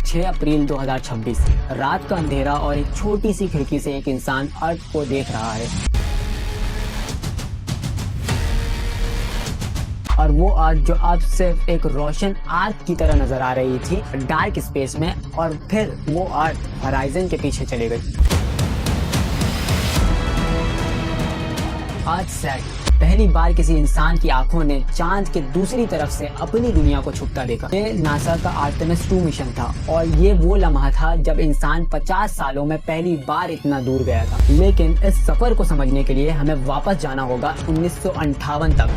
6 अप्रैल 2026 रात का अंधेरा और एक छोटी सी खिड़की से एक इंसान अर्थ को देख रहा है और वो अर्थ जो अब सिर्फ एक रोशन आर्क की तरह नजर आ रही थी डार्क स्पेस में, और फिर वो अर्थ होराइजन के पीछे चली गई। अर्थ सेट पहली बार किसी इंसान की आंखों ने चांद के दूसरी तरफ से अपनी दुनिया को छुपता देखा। ये नासा का आर्टेमिस 2 मिशन था और ये वो लम्हा था जब इंसान 50 सालों में पहली बार इतना दूर गया था। लेकिन इस सफर को समझने के लिए हमें वापस जाना होगा 1958 तक,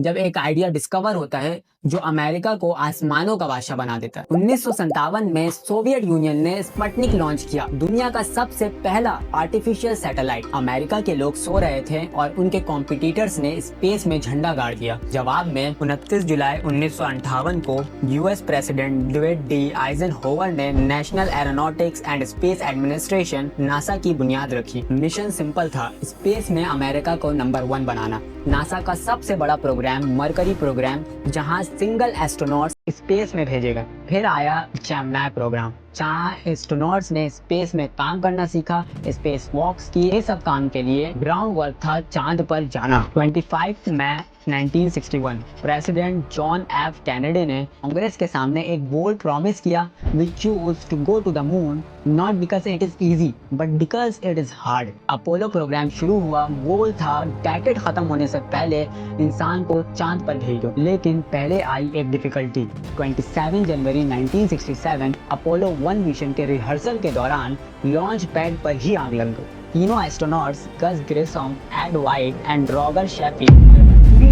जब एक आइडिया डिस्कवर होता है जो अमेरिका को आसमानों का बादशाह बना देता है। 1957 में सोवियत यूनियन ने स्पुतनिक लॉन्च किया, दुनिया का सबसे पहला आर्टिफिशियल सैटेलाइट। अमेरिका के लोग सो रहे थे और उनके कॉम्पिटिटर्स ने स्पेस में झंडा गाड़ दिया। जवाब में 29 जुलाई 1958 को यूएस प्रेसिडेंट ड्यूइट डी आइजनहोवर ने national aeronautics and space administration NASA की बुनियाद रखी। मिशन सिंपल था, स्पेस में अमेरिका को नंबर 1 बनाना। नासा का सबसे बड़ा प्रोग्राम मरकरी प्रोग्राम, जहां सिंगल एस्ट्रोनॉट्स स्पेस में भेजे गए। फिर आया जेमिनी प्रोग्राम, जहाँ एस्ट्रोनॉट्स ने स्पेस में काम करना सीखा। स्पेस वॉक्स की ये सब काम के लिए ग्राउंड वर्क था चांद पर जाना। 25 मई 1961 प्रेसिडेंट जॉन एफ कैनेडी ने कांग्रेस के सामने एक बोल्ड प्रॉमिस किया, we choose to go to the moon not because it is easy but because it is hard. Apollo program शुरू हुआ, गोल था डेकेड खत्म होने से पहले इंसान को चांद पर भेज दो। लेकिन पहले आई एक डिफिकल्टी। 27 जनवरी 1967 अपोलो 1 मिशन के रिहर्सल के दौरान लॉन्च पैड पर ही आग लग गई। तीनों astronauts Gus Grissom, Ed White and Roger Sheffield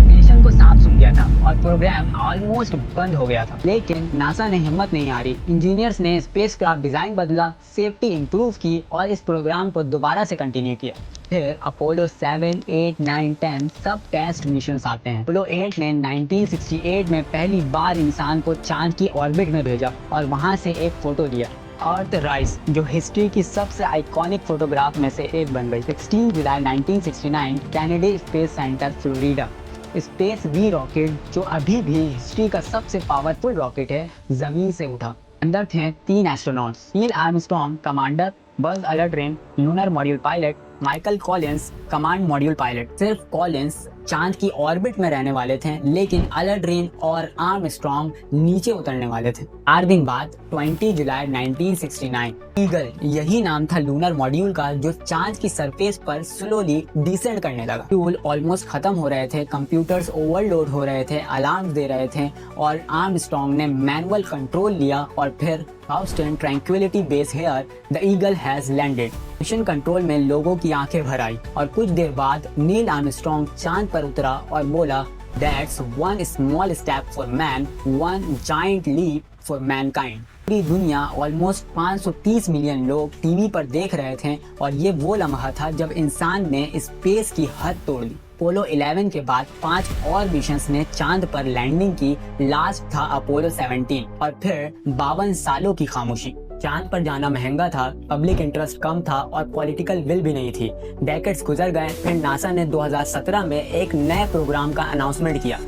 mission को सांप सूंघ गया था और प्रोग्राम ऑलमोस्ट बंद हो गया था। लेकिन नासा ने हिम्मत नहीं हारी। इंजीनियर्स ने स्पेसक्राफ्ट डिजाइन बदला, सेफ्टी इंप्रूव की और इस प्रोग्राम को दोबारा से कंटिन्यू किया। फिर अपोलो 7, 8, 9, 10 सब टेस्ट मिशंस आते हैं। अपोलो 8 ने 1968 में पहली बार इंसान को चांद की ऑर्बिट में भेजा और वहां से एक फोटो लिया, अर्थ राइज, जो हिस्ट्री की सबसे आइकॉनिक फोटोग्राफ में से एक बन गई। 16 जुलाई 1969 Kennedy space centre Florida, space V rocket, जो अभी भी हिस्ट्री का सबसे पावरफुल रॉकेट है, जमीन से उठा। अंदर थे 3 astronauts, Neil Armstrong commander, buzz Aldrin lunar module pilot, Michael Collins command module pilot. सिर्फ कॉलिंस चांद की ऑर्बिट में रहने वाले थे, लेकिन अल्ड्रिन और आर्मस्ट्रॉन्ग नीचे उतरने वाले थे। 8 दिन बाद 20 जुलाई 1969 ईगल, यही नाम था लूनर मॉड्यूल का, जो चांद की सरफेस पर स्लोली डिसेंड करने लगा। फ्यूल ऑलमोस्ट खत्म हो रहे थे, कंप्यूटर्स ओवरलोड हो रहे थे, अलार्म दे रहे थे और आर्मस्ट्रॉन्ग ने मैनुअल कंट्रोल लिया और फिर Houston tranquillity base here, the eagle has landed. Mission control में लोगों की आंखें भर आई और कुछ देर बाद नील आर्मस्ट्रॉन्ग चांद पर उतरा और बोला, That's one small step for man, one giant leap for mankind। पूरी दुनिया ऑलमोस्ट 530 मिलियन लोग टीवी पर देख रहे थे और ये वो लम्हा था जब इंसान ने स्पेस की हद तोड़ दी। अपोलो 11 के बाद 5 और मिशंस ने चांद पर लैंडिंग की, लास्ट था अपोलो 17 और फिर 52 सालों की खामोशी। चांद पर जाना महंगा था, पब्लिक इंटरेस्ट कम था और पॉलिटिकल विल भी नहीं थी। डेकेड्स गुजर गए, फिर नासा ने 2017 में एक नए प्रोग्राम का अनाउंसमेंट किया।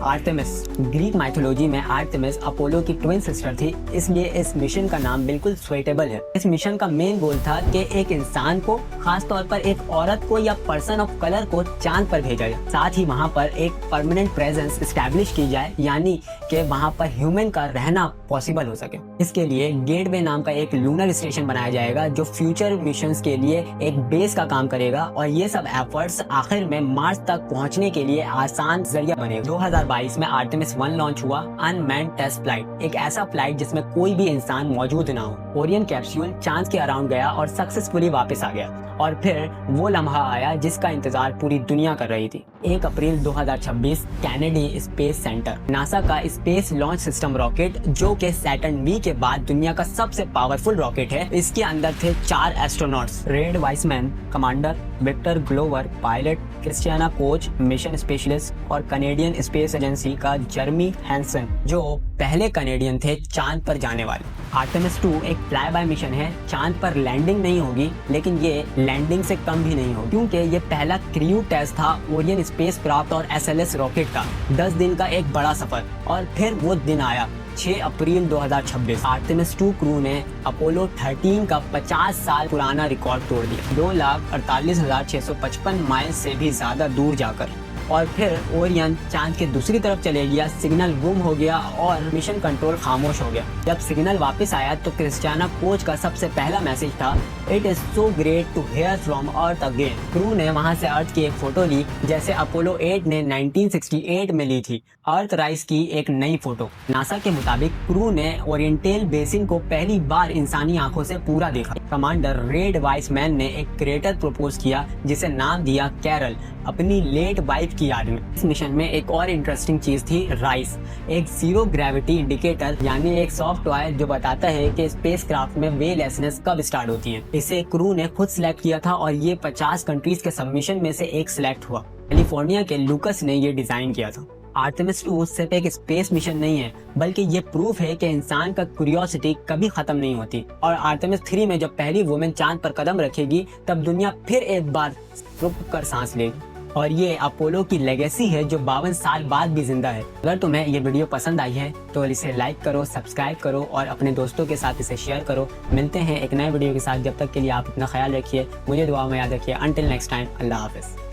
आर्टेमिस, ग्रीक माइथोलॉजी में आर्टेमिस अपोलो की ट्विन सिस्टर थी, इसलिए इस मिशन का नाम बिल्कुल स्वेटेबल है। इस मिशन का मेन गोल था कि एक इंसान को, खास तौर पर एक औरत को या पर्सन ऑफ कलर को चांद पर भेजा जाए, साथ ही वहां पर एक परमानेंट प्रेजेंस एस्टैब्लिश की जाए, यानी कि वहां पर ह्यूमन का रहना पॉसिबल हो सके। इसके लिए गेटवे नाम का एक लूनर स्टेशन बनाया जाएगा जो फ्यूचर मिशंस के लिए एक बेस का काम करेगा और ये सब एफर्ट्स आखिर में मार्स तक पहुंचने के लिए आसान जरिया बनेगा। 2022 में आर्टेमिस 1 लॉन्च हुआ, अनमैन्ड टेस्ट फ्लाइट, एक ऐसा फ्लाइट जिसमें कोई भी इंसान मौजूद ना हो। ओरियन कैप्सूल चांद के अराउंड गया और सक्सेसफुली वापस आ गया और फिर वो लम्हा आया जिसका इंतजार पूरी दुनिया कर रही थी। 1 अप्रैल 2026 कैनेडी स्पेस सेंटर, नासा का स्पेस लॉन्च सिस्टम रॉकेट, जो कि सैटर्न V के बाद दुनिया का सबसे पावरफुल रॉकेट है। इसके अंदर थे 4 astronauts, Reid Wiseman commander, Victor Glover pilot, Christina Koch mission specialist और कनेडियन स्पेस एजेंसी एजेंसी का जर्मी हैंसन, जो पहले कनेडियन थे चांद पर जाने वाले। आर्टेमिस 2 एक फ्लाई बाय मिशन है। चांद पर लैंडिंग नहीं होगी, लेकिन ये लैंडिंग से कम भी नहीं होगी, क्योंकि ये पहला क्रू टेस्ट था ओरियन स्पेसक्राफ्ट और SLS रॉकेट का। 10 दिन का एक बड़ा सफर, और फिर वो दिन आया 6 अप्रैल 2026। आर्टेमिस 2 क्रू ने अपोलो 13 का 50 साल पुराना रिकॉर्ड तोड़ दिया, 2,48,655 माइल से भी ज्यादा दूर जाकर। और फिर ओरियन चांद के दूसरी तरफ चले गया, सिग्नल गुम हो गया और मिशन कंट्रोल खामोश हो गया। जब सिग्नल वापस आया तो क्रिस्टियाना कोच का सबसे पहला मैसेज था, it is so great to hear from earth again. Crew ने वहां से अर्थ की एक फोटो ली, जैसे अपोलो 8 ने 1968 में ली थी, अर्थ राइज की एक नई फोटो। नासा के मुताबिक क्रू ने ओरिएंटल बेसिन को पहली बार इंसानी आंखों से पूरा देखा। कमांडर रेड वाइसमैन ने एक क्रेटर प्रपोज किया, जिसे नाम दिया कैरल, अपनी लेट वाइफ की याद में। इस मिशन में एक और इंटरेस्टिंग चीज थी राइस, एक जीरो ग्रेविटी इंडिकेटर, यानी एक सॉफ्ट टॉय जो बताता है कि स्पेसक्राफ्ट में वेलेसनेस कब स्टार्ट होती है। इसे क्रू ने खुद सिलेक्ट किया था और ये 50 कंट्रीज के सबमिशन में से एक सिलेक्ट हुआ। कैलिफोर्निया के लुकस ने ये डिजाइन किया था। आर्टेमिस 2 सिर्फ एक स्पेस मिशन नहीं है, बल्कि ये प्रूफ है कि इंसान का क्यूरियोसिटी कभी खत्म नहीं होती। और आर्टेमिस 3 में जब पहली वुमेन चांद पर कदम रखेगी, तब दुनिया फिर एक बार रुक कर सांस लेगी। और ये अपोलो की लेगेसी है जो 52 साल बाद भी जिंदा है। अगर तुम्हें ये वीडियो पसंद आई है तो इसे लाइक करो, सब्सक्राइब करो और अपने दोस्तों के साथ इसे शेयर करो। मिलते हैं एक नए वीडियो के साथ, जब तक के लिए आप अपना ख्याल रखिए, मुझे दुआ में याद रखिए। अंटिल नेक्स्ट टाइम, अल्लाह हाफिज।